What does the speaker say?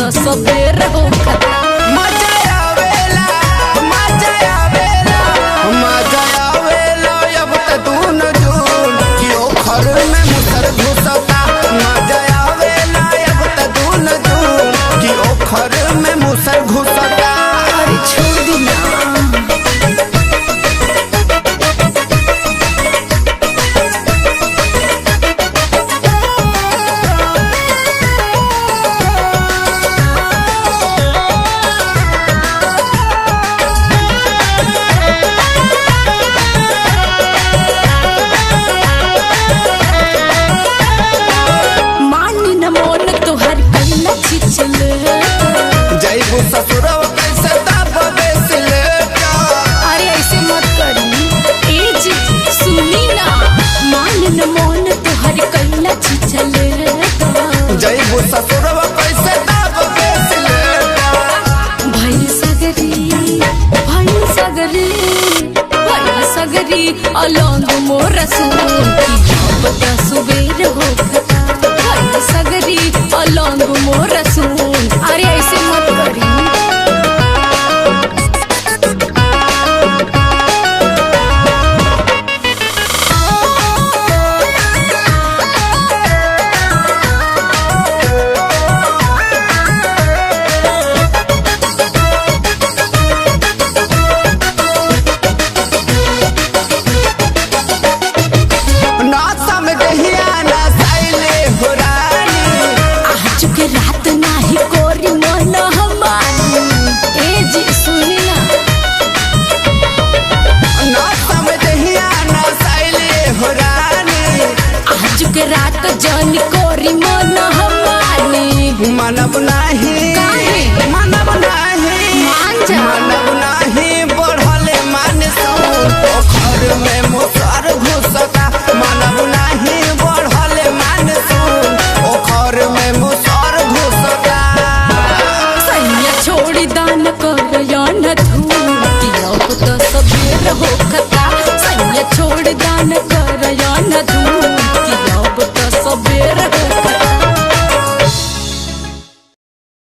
तो सबेर हो खता। मजा आवेला मजा आवेला मजा आवेला अब त दून जून क्यों घर में मुसर घुसता। मजा आवेला अब त दून जून क्यों घर में मुसर घुसता। अरे छोड़ दी ना। जैबू ससुरवा कैसे दाबे सिलेटा। अरे ऐसे मत करी ए जी सुनी ना। मान न मोन तोहर कैला छिछल जैबू ससुरवा कैसे दाबे सिलेटा। भइल सगरी अलंग मोर सुन की बता सुबेर हो खता। भइल सगरी अलंग मोर सुन। अरे ऐसे मत करी। रात नाही कोरी मन हमारी ए जी सुनी ना। ना समझिया ना साइले हो रानी आज के रात जानी कोरी मन हमारी। मनब ना